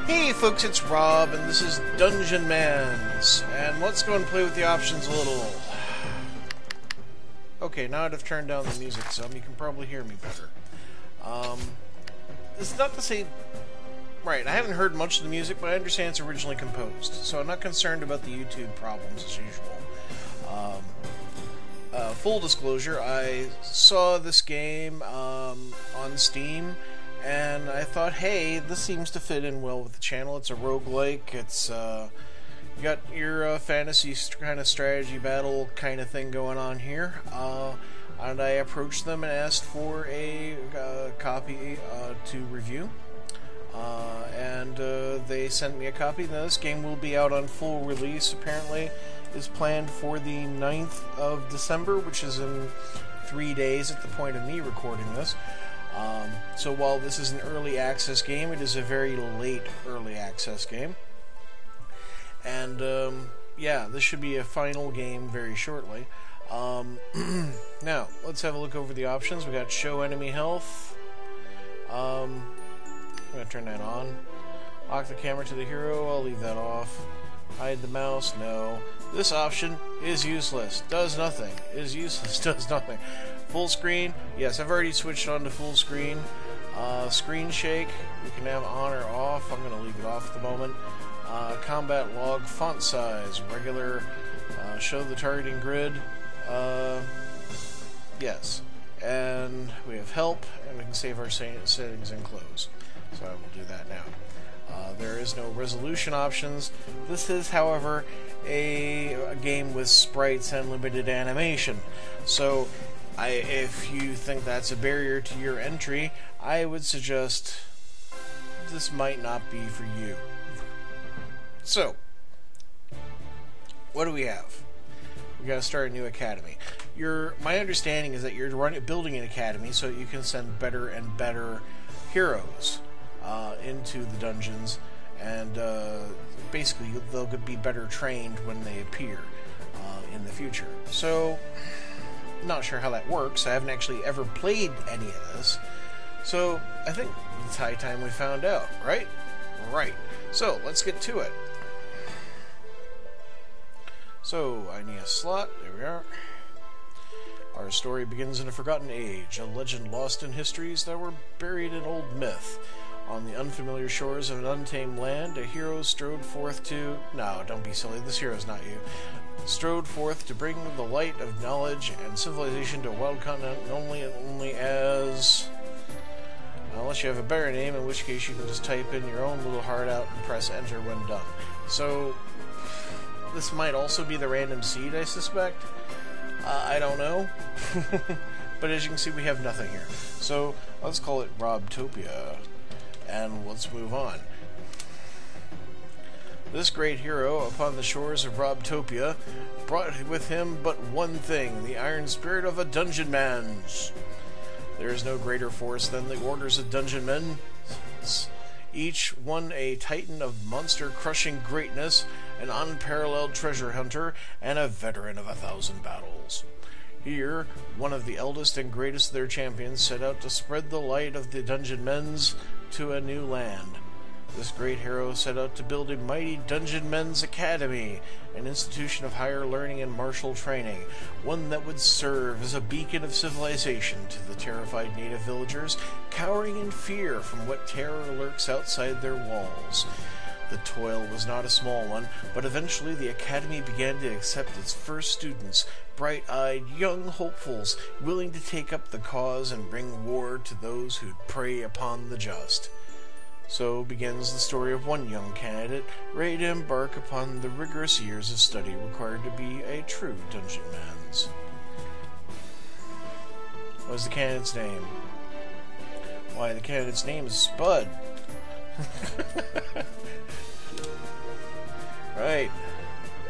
Hey folks, it's Rob, and this is Dungeonmans, and let's go and play with the options a little. Okay, now I've turned down the music some, you can probably hear me better. This is not to say... Right, I haven't heard much of the music, but I understand it's originally composed, so I'm not concerned about the YouTube problems as usual. Full disclosure, I saw this game on Steam, and I thought, hey, this seems to fit in well with the channel. It's a roguelike, it's you got your fantasy kind of strategy battle kind of thing going on here. And I approached them and asked for a copy to review. And they sent me a copy. Now, this game will be out on full release, apparently, is planned for the 9th of December, which is in 3 days at the point of me recording this. So while this is an early access game, it is a very late early access game. And, yeah, this should be a final game very shortly. Now, let's have a look over the options. We got show enemy health. I'm going to turn that on. Lock the camera to the hero. I'll leave that off. Hide the mouse. No. This option is useless. Does nothing. Is useless. Does nothing. Full screen. Yes, I've already switched on to full screen. Screen shake. We can have on or off. I'm going to leave it off at the moment. Combat log. Font size. Regular. Show the targeting grid. Yes. And we have help. And we can save our settings and close. So I will do that now. There is no resolution options. This is, however, a game with sprites and limited animation. So, if you think that's a barrier to your entry, I would suggest this might not be for you. So, what do we have? We got to start a new academy. My understanding is that you're building an academy so you can send better and better heroes into the dungeons, and basically they'll be better trained when they appear in the future. So, not sure how that works. I haven't actually ever played any of this, so I think it's high time we found out, right? Right. So, let's get to it. So, I need a slot. There we are. Our story begins in a forgotten age, a legend lost in histories that were buried in old myth. On the unfamiliar shores of an untamed land, a hero strode forth to... No, don't be silly, this hero's not you. Strode forth to bring the light of knowledge and civilization to a wild continent only as... Unless you have a better name, in which case you can just type in your own little heart out and press enter when done. So, this might also be the random seed, I suspect. I don't know. But as you can see, we have nothing here. So, let's call it Robtopia. And let's move on. This great hero, upon the shores of Robtopia, brought with him but one thing, the iron spirit of a Dungeonmans. There is no greater force than the orders of Dungeonmen, each one a titan of monster-crushing greatness, an unparalleled treasure hunter, and a veteran of 1,000 battles. Here, one of the eldest and greatest of their champions set out to spread the light of the Dungeonmans to a new land. This great hero set out to build a mighty Dungeonmen's Academy, an institution of higher learning and martial training, one that would serve as a beacon of civilization to the terrified native villagers, cowering in fear from what terror lurks outside their walls. The toil was not a small one, but eventually the Academy began to accept its first students, bright-eyed young hopefuls, willing to take up the cause and bring war to those who prey upon the just. So begins the story of one young candidate, ready to embark upon the rigorous years of study required to be a true Dungeonmans. What is the candidate's name? Why, the candidate's name is Spud. Right.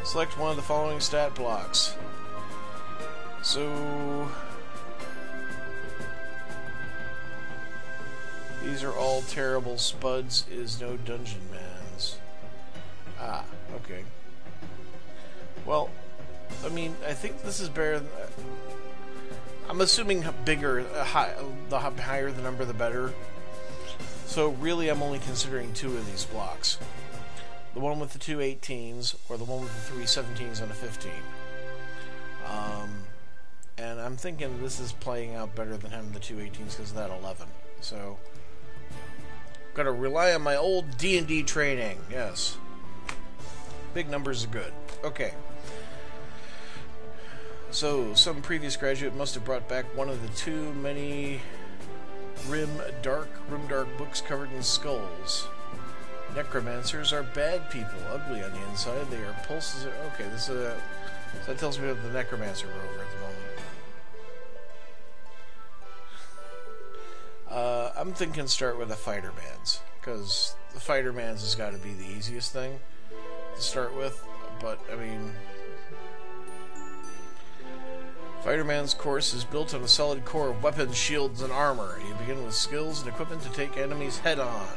Select one of the following stat blocks. So... these are all terrible. Spuds is no Dungeonmans. Ah, okay. Well, I mean, I think this is better than... I'm assuming bigger, the higher the number, the better. So really I'm only considering 2 of these blocks. The one with the 2 18s, or the one with the 3 17s and a 15. And I'm thinking this is playing out better than having the 2 18s because of that 11. So, gotta rely on my old D&D training, yes. Big numbers are good. Okay. So, some previous graduate must have brought back one of the too many grimdark books covered in skulls. Necromancers are bad people, ugly on the inside. They are pulses. Okay, this is a. So that tells me of the Necromancer rover at the moment. I'm thinking start with the fighter bands, because the fighter bands has got to be the easiest thing to start with. But I mean, Fighterman's course is built on a solid core of weapons, shields, and armor. You begin with skills and equipment to take enemies head-on.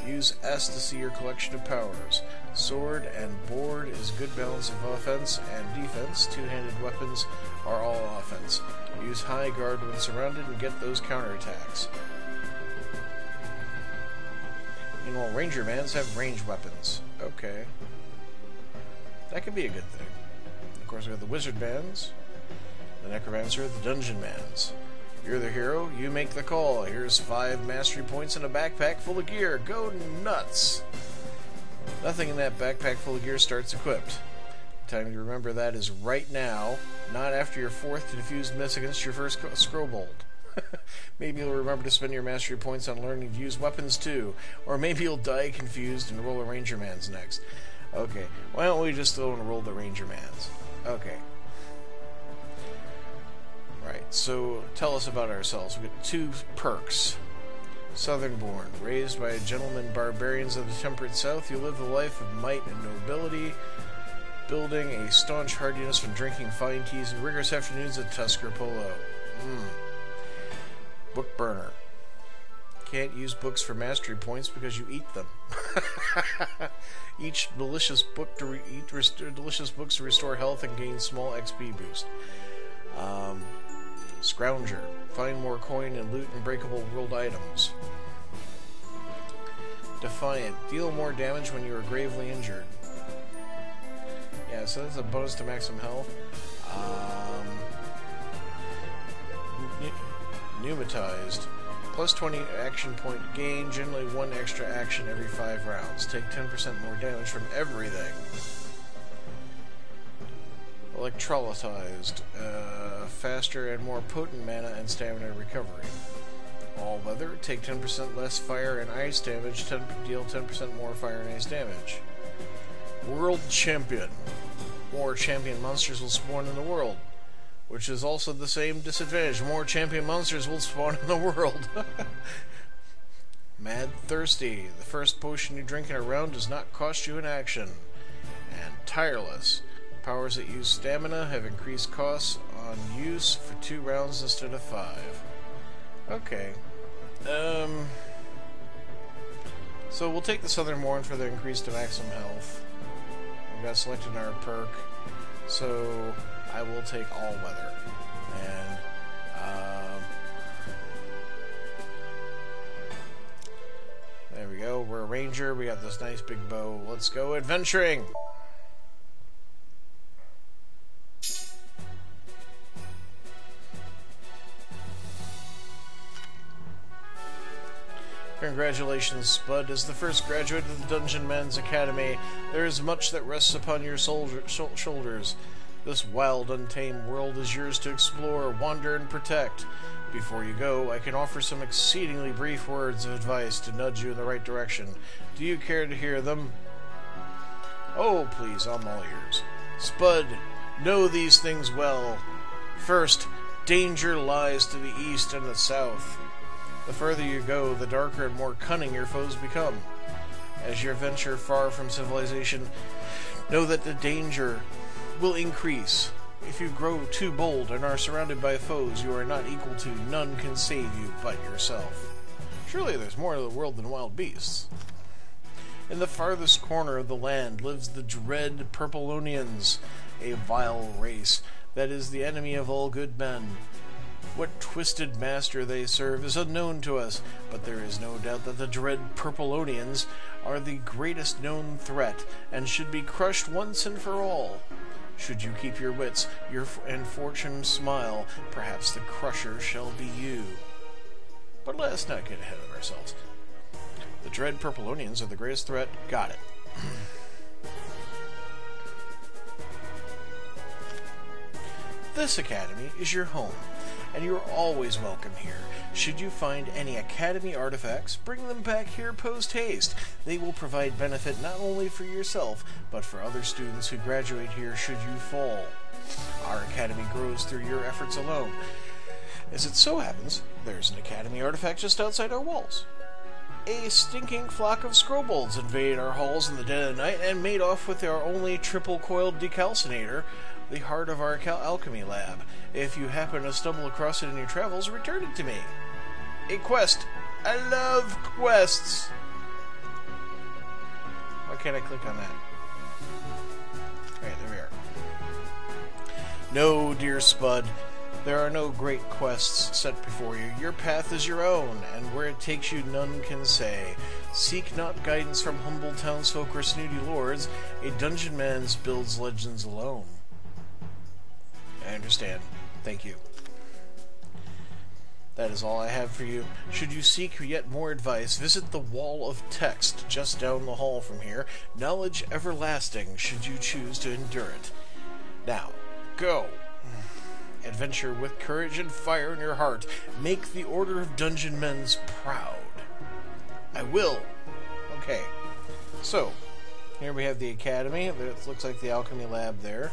Use S to see your collection of powers. Sword and board is a good balance of offense and defense. Two-handed weapons are all offense. Use high guard when surrounded and get those counterattacks. Meanwhile, ranger bands have ranged weapons. Okay. That could be a good thing. Of course, we have the wizard bands. The Necromancer, the Dungeonmans. You're the hero, you make the call. Here's 5 mastery points and a backpack full of gear. Go nuts! Nothing in that backpack full of gear starts equipped. The time to remember that is right now, not after your 4th confused miss against your first Scrowbolt. Maybe you'll remember to spend your mastery points on learning to use weapons too. Or maybe you'll die confused and roll a Rangerman's next. Okay, why don't we just go and roll the Rangerman's? Okay. Right, so tell us about ourselves. We've got 2 perks. Southern-born, raised by gentlemen barbarians of the temperate south, you live a life of might and nobility, building a staunch hardiness from drinking fine teas and rigorous afternoons at Tusker Polo. Book burner. Can't use books for mastery points because you eat them. Eat delicious books to restore health and gain small XP boost. Scrounger. Find more coin and loot and breakable world items. Defiant. Deal more damage when you are gravely injured. Yeah, so that's a bonus to maximum health. Pneumatized. Plus 20 action point gain. Generally 1 extra action every 5 rounds. Take 10% more damage from everything. Electrolytized. Faster and more potent mana and stamina recovery. All weather. Take 10% less fire and ice damage. Deal 10% more fire and ice damage. World Champion. More champion monsters will spawn in the world. Which is also the same disadvantage. More champion monsters will spawn in the world. Mad Thirsty. The first potion you drink in a round does not cost you an action. And Tireless. Powers that use stamina have increased costs on use for 2 rounds instead of 5. Okay. So we'll take the Southern-born for the increase to maximum health. We've got selected our perk. So I will take all weather. And there we go. We're a ranger. We got this nice big bow. Let's go adventuring. Congratulations, Spud. As the first graduate of the Dungeonmans Academy, there is much that rests upon your shoulders. This wild, untamed world is yours to explore, wander, and protect. Before you go, I can offer some exceedingly brief words of advice to nudge you in the right direction. Do you care to hear them? Oh, please, I'm all ears. Spud, know these things well. First, danger lies to the east and the south. The further you go, the darker and more cunning your foes become. As you venture far from civilization, know that the danger will increase. If you grow too bold and are surrounded by foes you are not equal to, none can save you but yourself. Surely there's more to the world than wild beasts. In the farthest corner of the land lives the dread Purpleonians, a vile race that is the enemy of all good men. What twisted master they serve is unknown to us, but there is no doubt that the dread Purpleonians are the greatest known threat, and should be crushed once and for all. Should you keep your wits, and fortune smile, perhaps the crusher shall be you. But let us not get ahead of ourselves. The dread Purpleonians are the greatest threat. Got it. This academy is your home, and you are always welcome here. Should you find any academy artifacts, bring them back here post-haste. They will provide benefit not only for yourself, but for other students who graduate here should you fall. Our academy grows through your efforts alone. As it so happens, there's an academy artifact just outside our walls. A stinking flock of scrobolds invaded our halls in the dead of night and made off with our only triple-coiled decalcinator, the heart of our alchemy lab. If you happen to stumble across it in your travels, return it to me. A quest. I love quests. Why can't I click on that? Alright, there we are. No, dear Spud. There are no great quests set before you. Your path is your own, and where it takes you none can say. Seek not guidance from humble townsfolk or snooty lords. A Dungeonmans builds legends alone. I understand. Thank you. That is all I have for you. Should you seek yet more advice, visit the Wall of Text just down the hall from here. Knowledge everlasting, should you choose to endure it. Now, go. Adventure with courage and fire in your heart. Make the Order of Dungeonmans proud. I will. Okay. So, here we have the Academy. It looks like the Alchemy Lab there.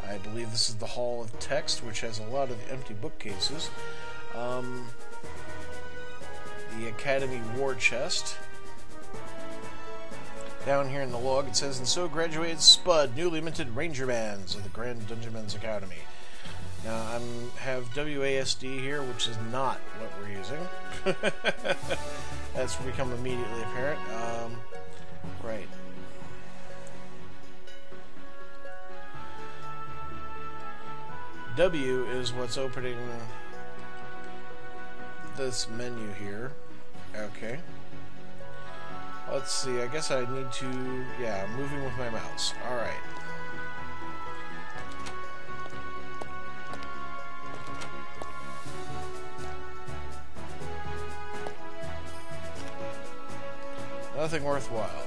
I believe this is the Hall of Text, which has a lot of empty bookcases. The Academy War Chest. Down here in the log it says, and so graduated Spud, newly minted Rangermans of the Grand Dungeonmans Academy. Now I have WASD here, which is not what we're using. That's become immediately apparent. Right. W is what's opening this menu here. Okay. Let's see, I guess I need to... yeah, I'm moving with my mouse. Alright. Nothing worthwhile.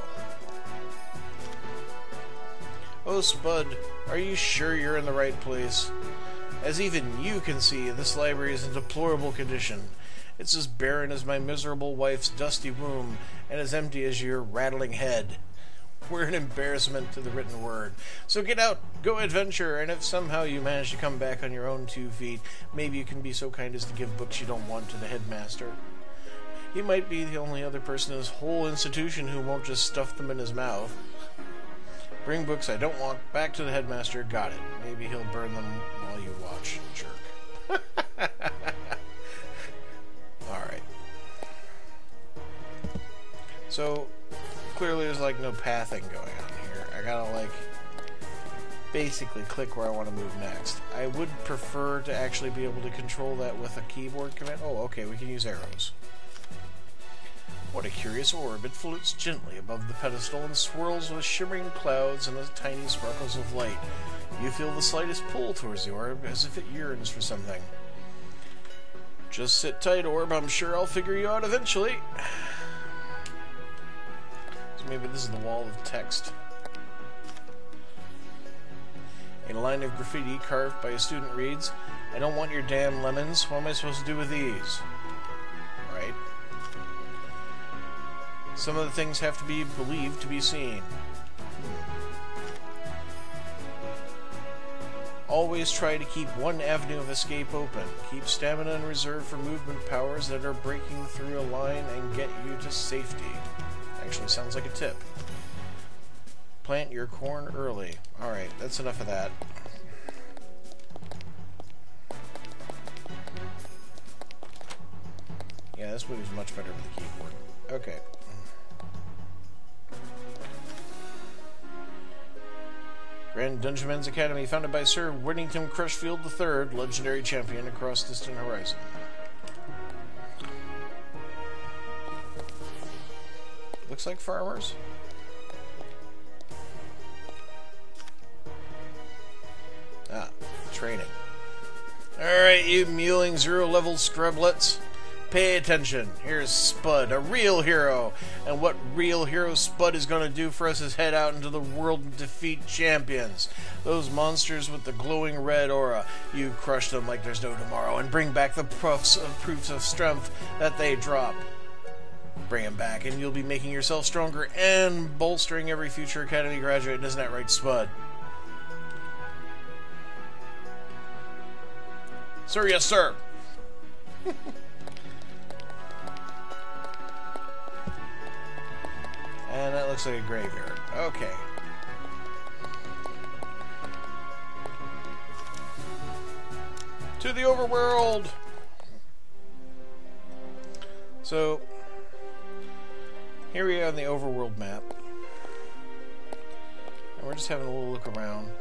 Oh, Spud, are you sure you're in the right place? As even you can see, this library is in deplorable condition. It's as barren as my miserable wife's dusty womb, and as empty as your rattling head. We're an embarrassment to the written word. So get out, go adventure, and if somehow you manage to come back on your own 2 feet, maybe you can be so kind as to give books you don't want to the headmaster. He might be the only other person in this whole institution who won't just stuff them in his mouth. Bring books I don't want back to the headmaster. Got it. Maybe he'll burn them while you watch. Jerk. Alright. So, clearly there's like no pathing going on here. I gotta like basically click where I want to move next. I would prefer to actually be able to control that with a keyboard command. Oh, okay, we can use arrows. What a curious orb. It floats gently above the pedestal and swirls with shimmering clouds and tiny sparkles of light. You feel the slightest pull towards the orb, as if it yearns for something. Just sit tight, orb. I'm sure I'll figure you out eventually. So maybe this is the Wall of Text. A line of graffiti carved by a student reads, I don't want your damn lemons. What am I supposed to do with these? Right? Some of the things have to be believed to be seen. Always try to keep one avenue of escape open. Keep stamina in reserve for movement powers that are breaking through a line and get you to safety. Actually sounds like a tip. Plant your corn early. Alright, that's enough of that. Yeah, this moves much better with the keyboard. Okay. Grand Dungeonmans Academy, founded by Sir Whittington Crushfield III, legendary champion across distant horizon. Looks like farmers. Ah, training. Alright, you mewling 0-level scrublets. Pay attention. Here's Spud, a real hero. And what real hero Spud is going to do for us is head out into the world and defeat champions. Those monsters with the glowing red aura. You crush them like there's no tomorrow and bring back the proofs of strength that they drop. Bring them back and you'll be making yourself stronger and bolstering every future Academy graduate. Isn't that right, Spud? Sir, yes, sir. And that looks like a graveyard. Okay. To the overworld! So, here we are on the overworld map. And we're just having a little look around.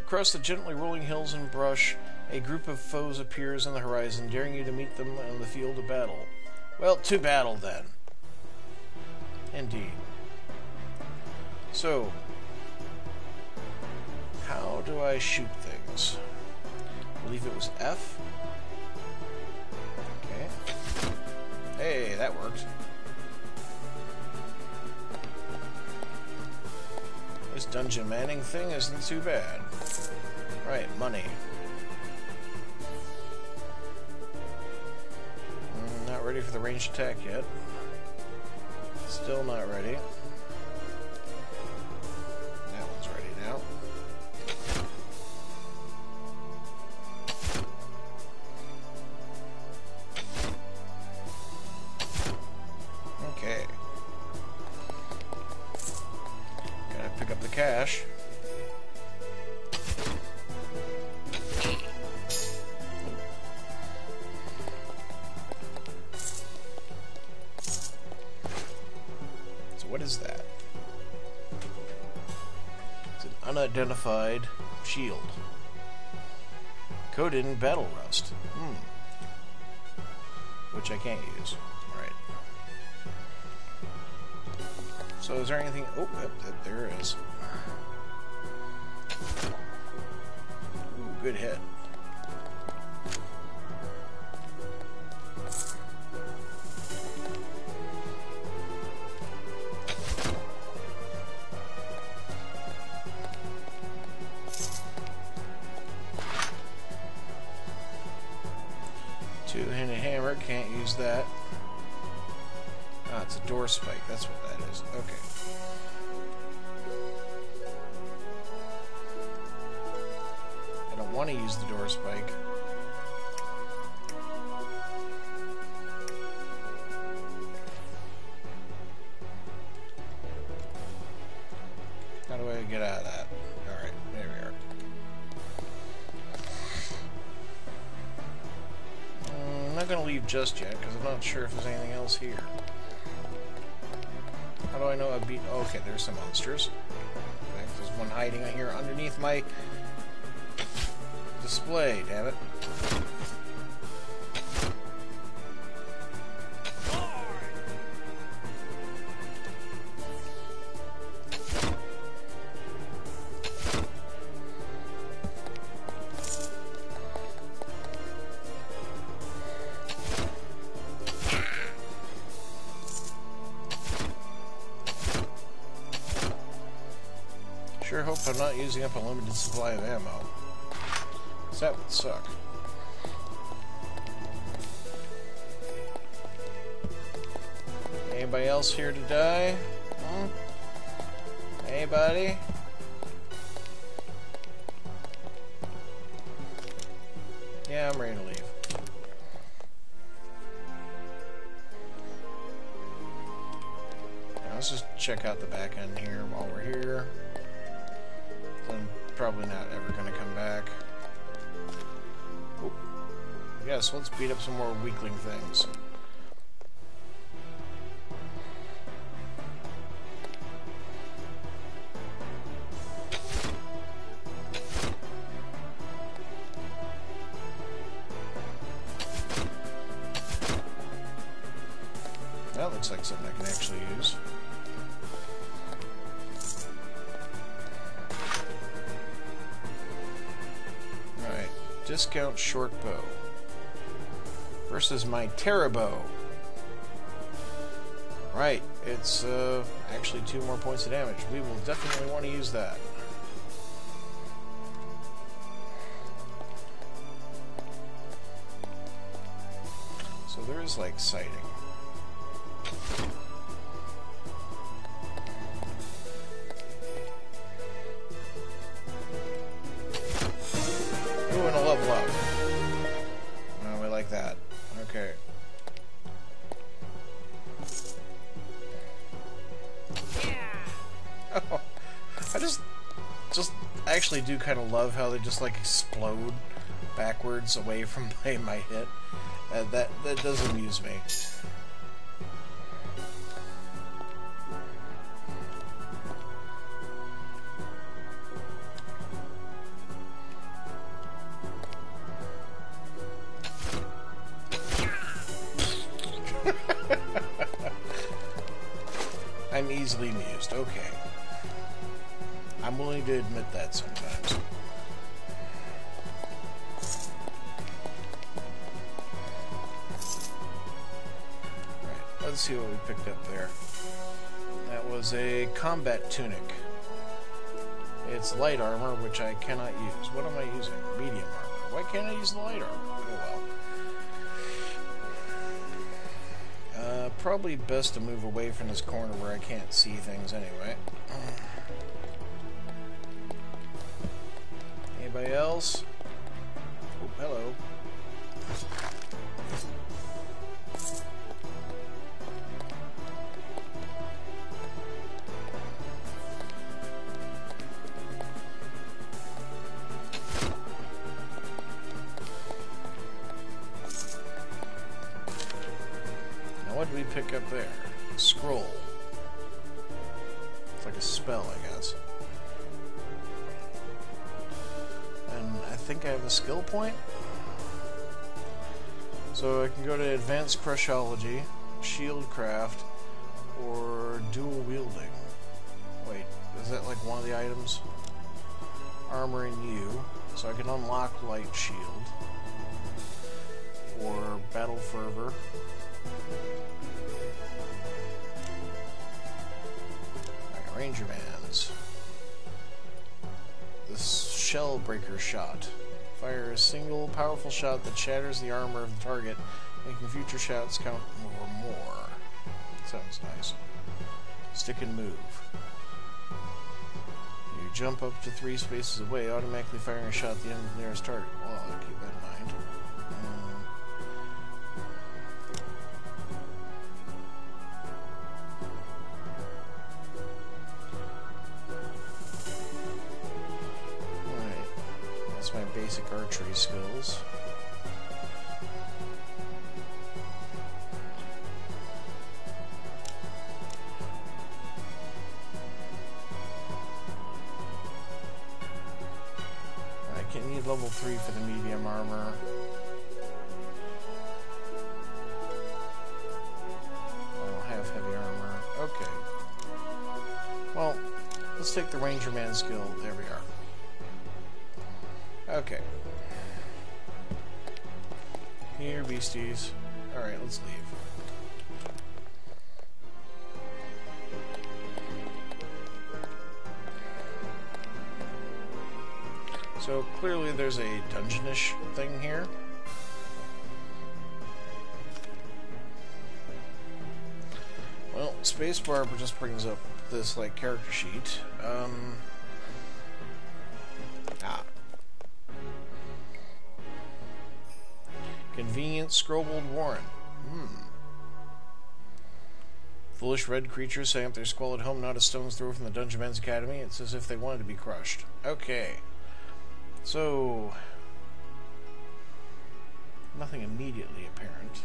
Across the gently rolling hills and brush, a group of foes appears on the horizon, daring you to meet them on the field of battle. Well, to battle, then. Indeed. So, how do I shoot things? I believe it was F. Okay. Hey, that worked. This dungeon manning thing isn't too bad. Right, money. Not ready for the ranged attack yet. Still not ready. That one's ready now. Okay. Gotta pick up the cash. What is that? It's an unidentified shield. Coded in Battle Rust. Which I can't use. Alright. So is there anything... Oh, yep, there is. Ooh, good hit. Two-handed hammer, can't use that. Ah, it's a door spike, that's what that is. Okay. I don't want to use the door spike. How do I get out of that? Alright, there we are. I'm not going to leave just yet, because I'm not sure if there's anything else here. How do I know I beat... Oh, okay, there's some monsters. Okay, there's one hiding here underneath my display, damn it. Sure hope I'm not using up a limited supply of ammo. 'Cause that would suck. Anybody else here to die? Anybody? Yeah, I'm ready to leave. Now, let's just check out the back end here while we're here. I'm probably not ever going to come back. Oh. Yes, let's beat up some more weakling things. That looks like something I can actually use. Alright, discount short bow versus my Terra bow. Right, it's actually 2 more points of damage. We will definitely want to use that. So there is like sighting. Ooh, and a level up. Oh, we like that. Okay. Oh, I actually do kind of love how they just like explode backwards away from my hit. That does amuse me. I'm easily amused. Okay. I'm willing to admit that sometimes. Alright, let's see what we picked up there. That was a combat tunic. It's light armor, which I cannot use. What am I using? Medium armor. Why can't I use the light armor? Oh well. Probably best to move away from this corner where I can't see things anyway. Anybody else? Oh, hello. Now what did we pick up there? A scroll. It's like a spell, I guess. I think I have a skill point. So I can go to Advanced Crushology, Shieldcraft, or Dual Wielding. Wait, is that like one of the items? Armor in you. So I can unlock Light Shield. Or Battle Fervor. Like Rangermans. Shell Breaker Shot. Fire a single powerful shot that shatters the armor of the target, making future shots count more. Sounds nice. Stick and move. You jump up to 3 spaces away, automatically firing a shot at the end of the nearest target. Well, I'll keep that in mind. My basic archery skills. I can need level 3 for the medium armor. I don't have heavy armor. Okay. Well, let's take the Rangerman skill. There we are. Okay. Here, beasties. Alright, let's leave. So, clearly there's a dungeonish thing here. Well, spacebar just brings up this, like, character sheet. Convenient Scrobled Warren. Foolish red creatures setting up their squalid home not a stone's throw from the Dungeonmans Academy. It's as if they wanted to be crushed. Okay. So... nothing immediately apparent.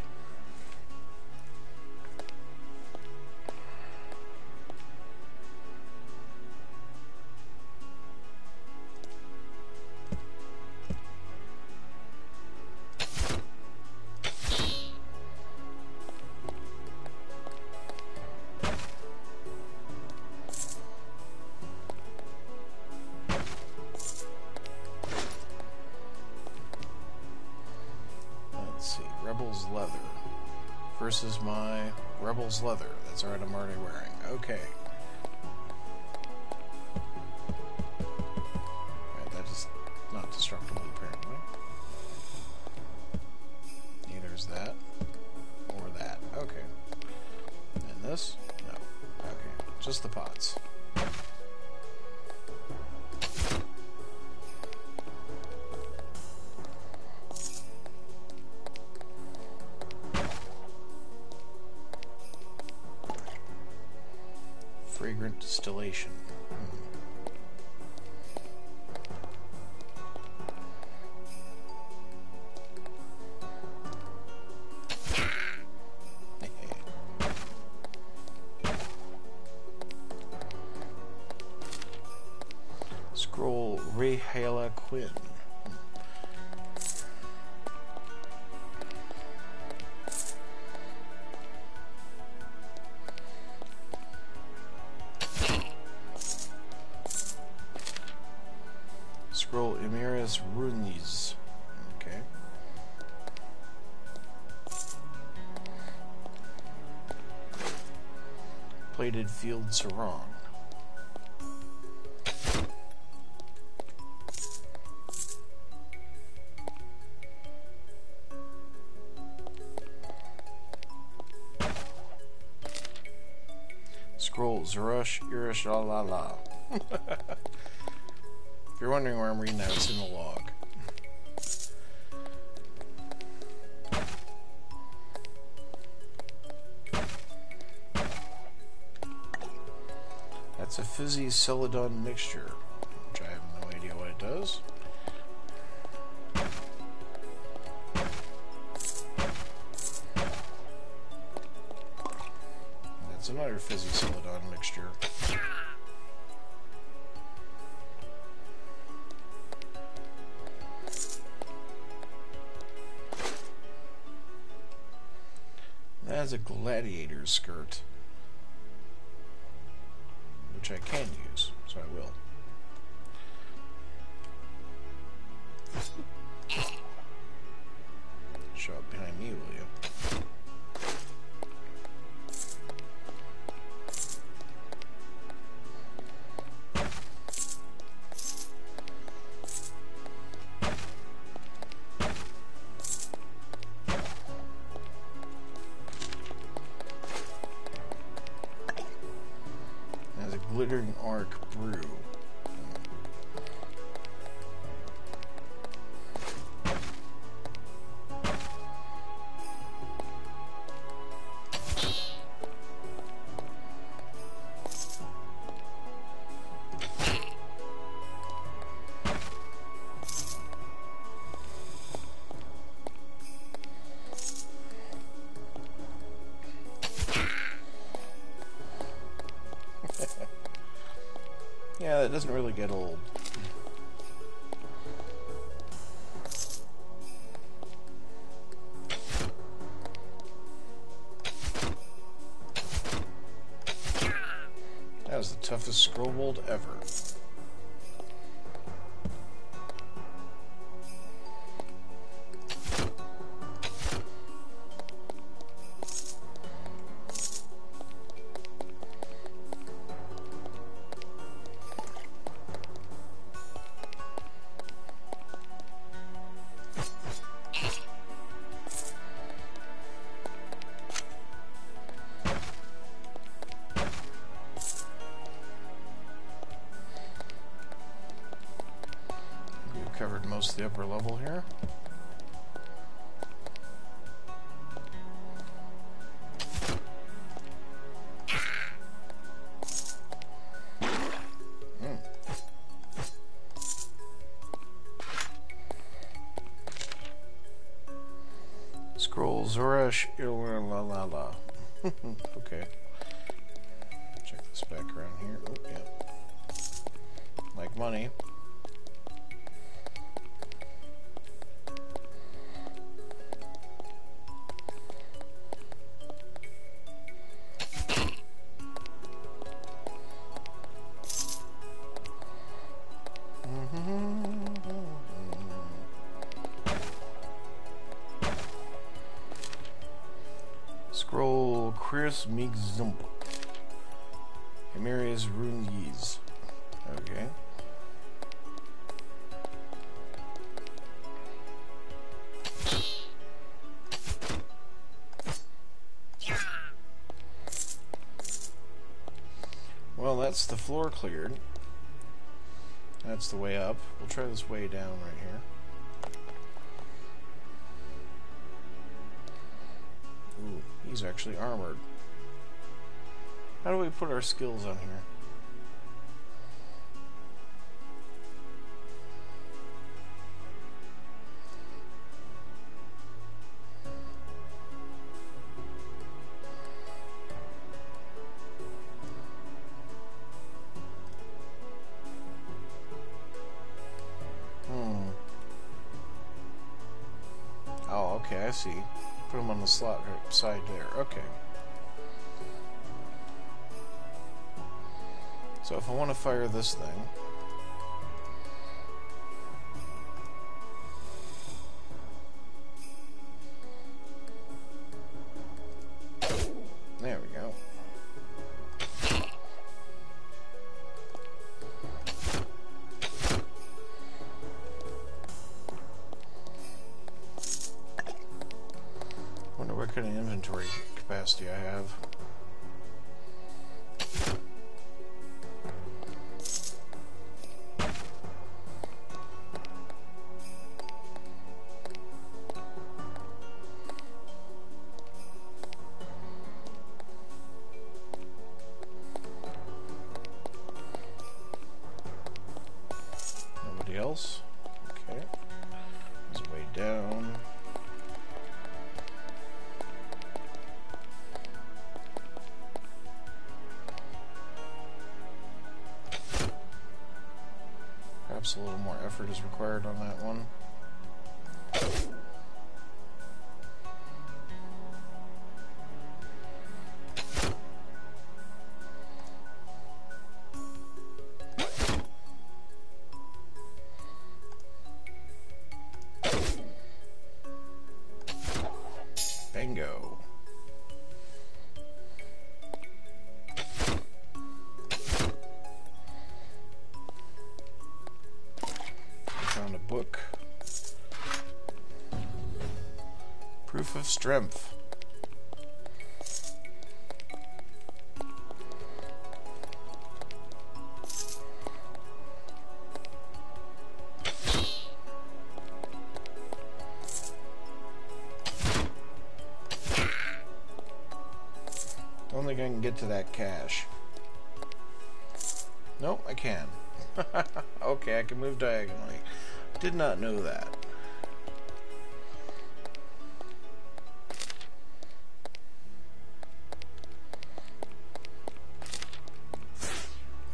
versus my Rebel's leather. That's alright, I'm already wearing. Okay. Right, that is not destructible, apparently. Neither is that. Or that. Okay. And this? No. Okay. Just the pots. Fragrant distillation. Scroll Rehala Quinn. Scroll Emiris Runis. Okay. Plated Field Sarong. Scroll Zerush Irishalala. If you're wondering where I'm reading that, it's in the log. That's a fizzy celadon mixture, which I have no idea what it does. That's another fizzy celadon mixture. That is a gladiator skirt, which I can use, so I will. Show up behind me, will you? Glittering Arc Brew. Yeah, that doesn't really get old. That was the toughest scroll mold ever. Covered most of the upper level here. Scroll Zorash Ilalala. Okay. Check this back around here. Oh, yeah. Like money. Scroll Chris Migzump. Emirius Rungies. Okay. Well, that's the floor cleared. That's the way up. We'll try this way down right here. Ooh, he's actually armored. How do we put our skills on here? Oh, okay, I see. Put them on the slot right side there. Okay. So if I want to fire this thing, there we go. Wonder what kind of inventory capacity I have. Nobody else? Okay. There's a way down. Perhaps a little more effort is required on that one. Bingo. Found a book. Proof of strength. Don't think I can get to that cache. Nope, I can. Okay, I can move diagonally. Did not know that.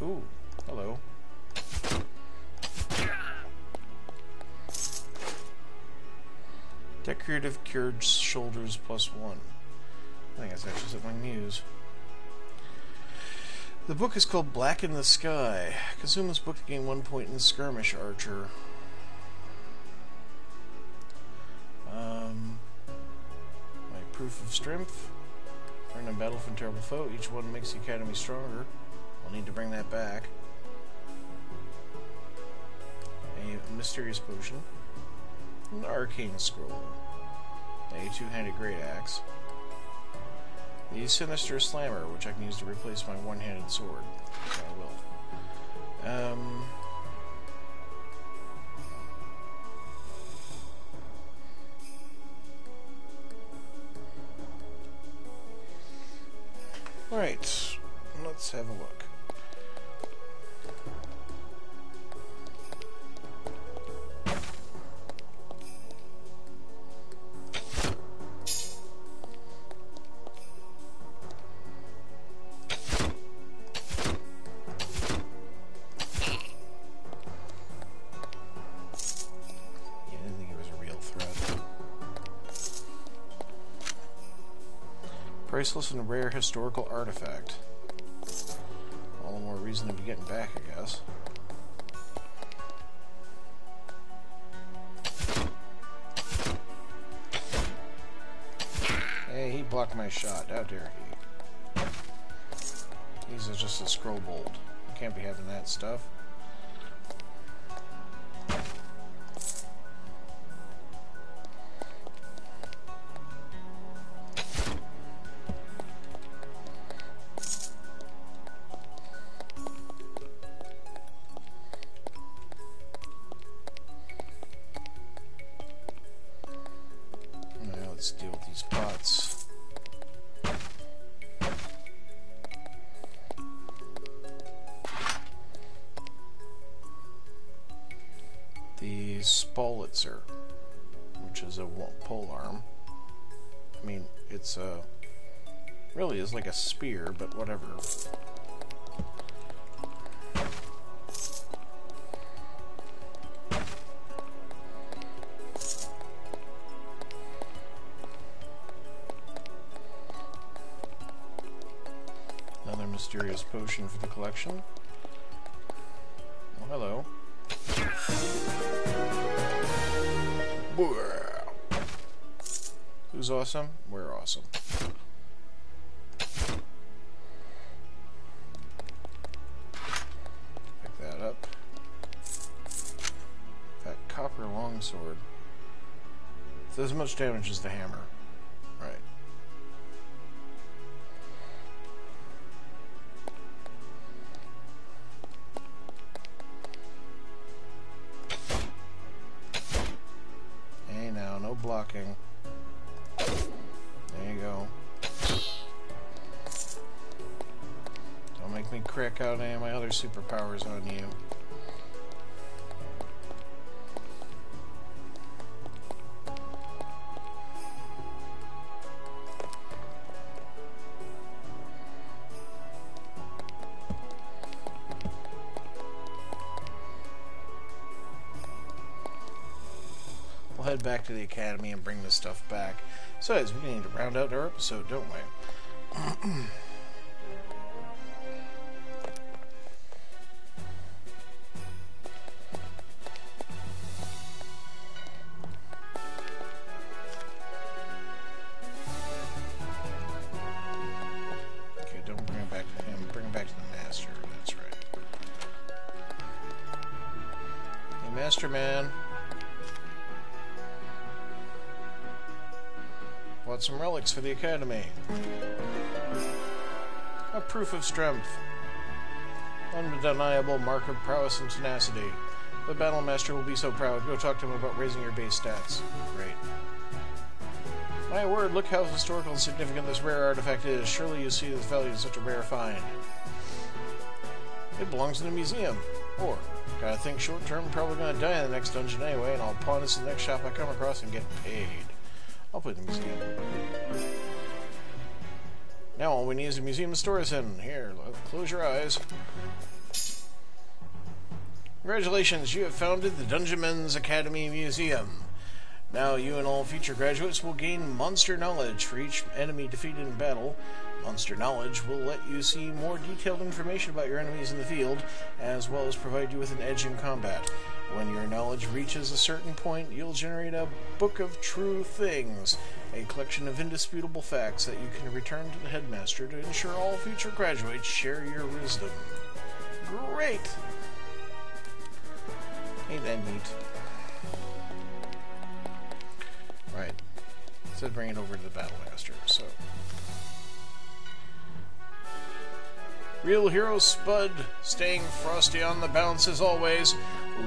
Ooh, hello. Decorative cured shoulders +1. I think that's actually something I can use. The book is called Black in the Sky. Consume this book to gain 1 point in Skirmish Archer. My proof of strength. Earn a battle from terrible foe. Each one makes the academy stronger. I'll need to bring that back. A mysterious potion. An arcane scroll. A two-handed great axe. The sinister slammer, which I can use to replace my one-handed sword. So I will. Right, let's have a look. Priceless and rare historical artifact. All the more reason to be getting back, I guess. Hey, he blocked my shot. How dare he? He's just a scroll bolt. Can't be having that stuff. Let's deal with these pots. The Spolitzer, which is a pole arm. I mean, it's really is like a spear, but whatever. Mysterious potion for the collection. Oh, hello. Who's awesome? We're awesome. Pick that up. That copper longsword. It does as much damage as the hammer. Right. Blocking. There you go. Don't make me crack out any of my other superpowers on you. We'll head back to the academy and bring this stuff back. Besides, we need to round out our episode, don't we? Okay, don't bring it back to him. Bring it back to the master. That's right. Hey, Master Man. Bought some relics for the academy. A proof of strength. Undeniable mark of prowess and tenacity. The battle master will be so proud. Go talk to him about raising your base stats. Great. My word, look how historical and significant this rare artifact is. Surely you see the value of such a rare find. It belongs in a museum. Or, gotta think short term, probably gonna die in the next dungeon anyway, and I'll pawn this in the next shop I come across and get paid. I'll put it in the museum. Now all we need is a museum to store us in. Here, close your eyes. Congratulations, you have founded the Dungeonmans Academy Museum. Now you and all future graduates will gain monster knowledge for each enemy defeated in battle. Monster knowledge will let you see more detailed information about your enemies in the field, as well as provide you with an edge in combat. When your knowledge reaches a certain point, you'll generate a Book of True Things, a collection of indisputable facts that you can return to the headmaster to ensure all future graduates share your wisdom. Great! Ain't that neat? Right. So bring it over to the battle master, so... Real hero Spud, staying frosty on the bounce as always.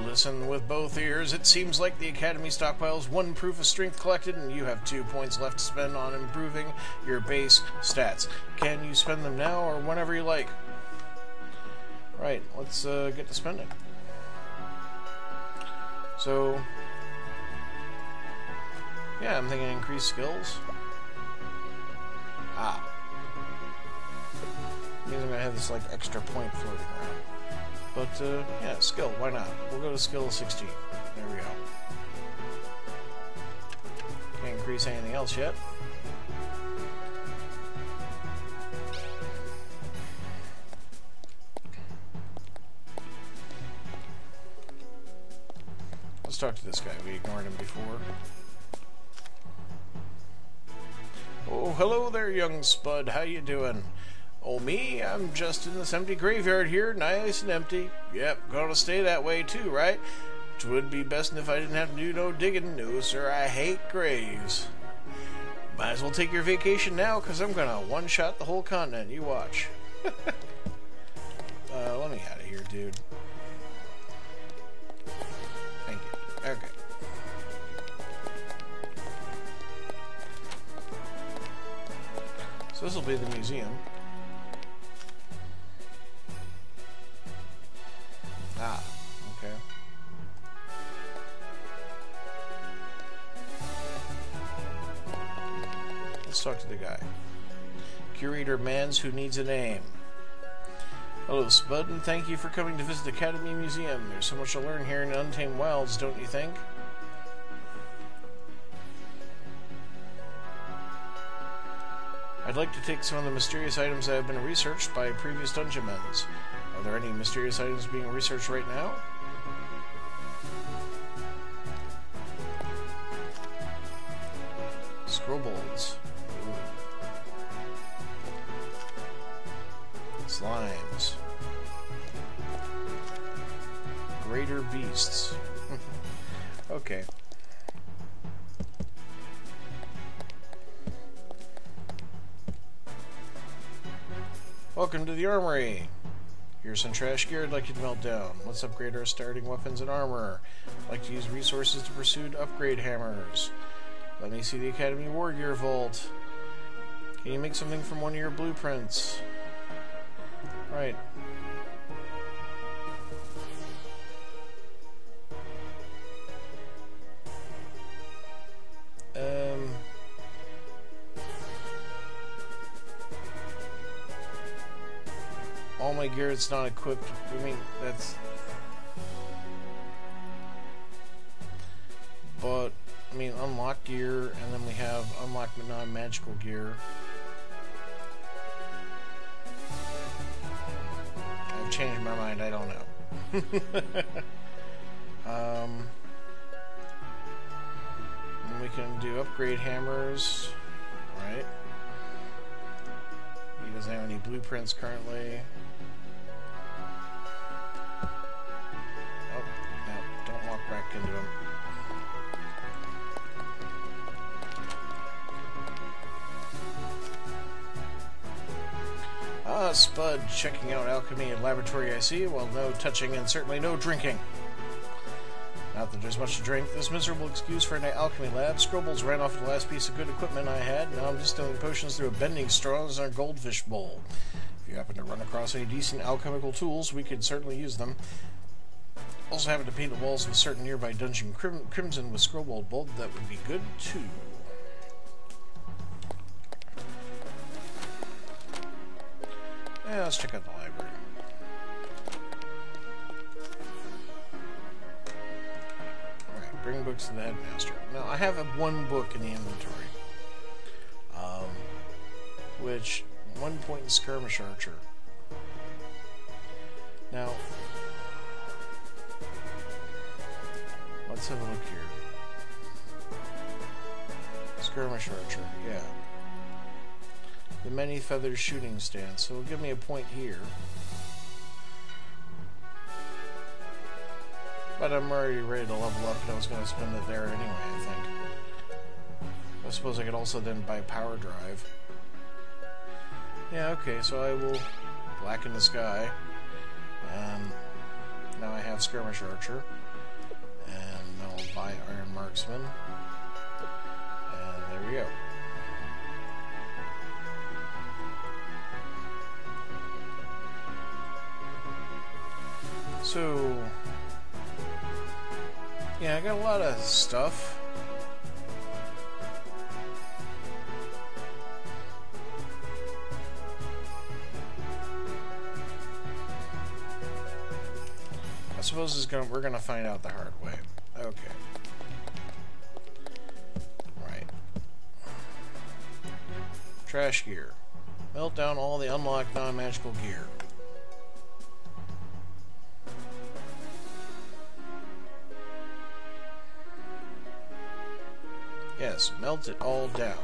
Listen with both ears. It seems like the Academy stockpiles 1 proof of strength collected, and you have 2 points left to spend on improving your base stats. Can you spend them now or whenever you like? Right, let's get to spending. So, yeah, I'm thinking increase skills. Means I'm gonna have this like extra point floating around. But yeah, skill, why not? We'll go to skill 16. There we go. Can't increase anything else yet. Let's talk to this guy. We ignored him before. Oh, hello there, young spud. How you doing? Oh, me? I'm just in this empty graveyard here, nice and empty. Yep, gonna stay that way too, right? 'Twould be best if I didn't have to do no digging. No, sir, I hate graves. Might as well take your vacation now, because I'm gonna one-shot the whole continent. You watch. Let me out of here, dude. Thank you. Okay. So this will be the museum. Ah, okay. Let's talk to the guy. Curator Mans, who needs a name. Hello, Spud, and thank you for coming to visit the Academy Museum. There's so much to learn here in Untamed Wilds, don't you think? I'd like to take some of the mysterious items that have been researched by previous Dungeonmans. Are there any mysterious items being researched right now? Scrobbolds. Slimes. Greater beasts. Okay. Welcome to the armory. Here's some trash gear I'd like you to melt down. Let's upgrade our starting weapons and armor. I'd like to use resources to pursue upgrade hammers. Let me see the Academy War Gear Vault. Can you make something from one of your blueprints? Right. All my gear that's not equipped. I mean, that's... But, I mean, unlock gear, and then we have unlock but non-magical gear. I've changed my mind, I don't know. And we can do upgrade hammers, right? He doesn't have any blueprints currently. Back into him. Ah, Spud, checking out alchemy and laboratory, I see. Well, no touching and certainly no drinking. Not that there's much to drink. This miserable excuse for an alchemy lab. Scrobbles ran off the last piece of good equipment I had. Now I'm distilling potions through a bending straw in our goldfish bowl. If you happen to run across any decent alchemical tools, we could certainly use them. Also happen to paint the walls of a certain nearby dungeon crimson with scrollbolt bulb. That would be good too. Yeah, let's check out the library. Alright, bring books to the headmaster. Now, I have one book in the inventory. Which, 1 point in Skirmish Archer. Now, let's have a look here. Skirmish Archer, yeah. The Many Feathers Shooting Stance, so it'll give me a point here. But I'm already ready to level up, and I was going to spend it there anyway, I think. I suppose I could also then buy Power Drive. Yeah, okay, so I will blacken the sky. And now I have Skirmish Archer. And I'll buy Iron Marksman. And there we go. So, yeah, I got a lot of stuff. I suppose we're gonna find out the hard way. Okay. Right. Trash gear. Melt down all the unlocked non-magical gear. Yes, melt it all down.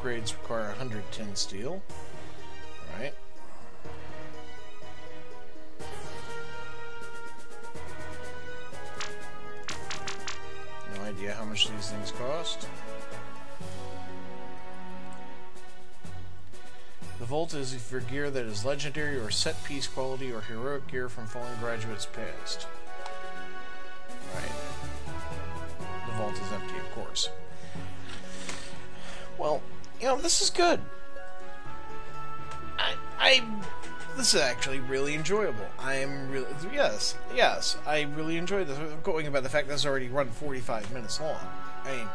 upgrades require 100 tin steel. Right. No idea how much these things cost. The Vault is for gear that is legendary or set-piece quality or heroic gear from fallen graduates past. Right. The Vault is empty, of course. Well, you know, this is good. This is actually really enjoyable. Yes, I really enjoyed this. Going about the fact that it's already run 45 minutes long. I mean,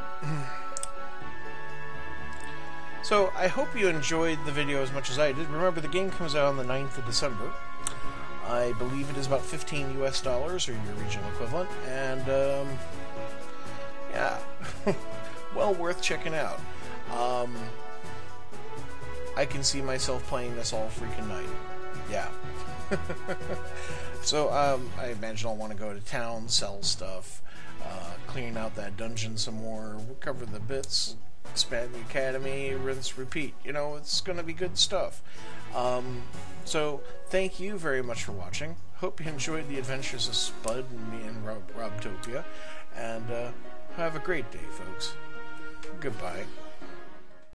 so I hope you enjoyed the video as much as I did. Remember, the game comes out on the 9th of December. I believe it is about $15 US, or your regional equivalent, and yeah, well worth checking out. I can see myself playing this all freaking night. Yeah. So, I imagine I'll want to go to town, sell stuff, clean out that dungeon some more, recover the bits, expand the academy, rinse, repeat. You know, it's going to be good stuff. So, thank you very much for watching. Hope you enjoyed the adventures of Spud and me and Robtopia. And, have a great day, folks. Goodbye.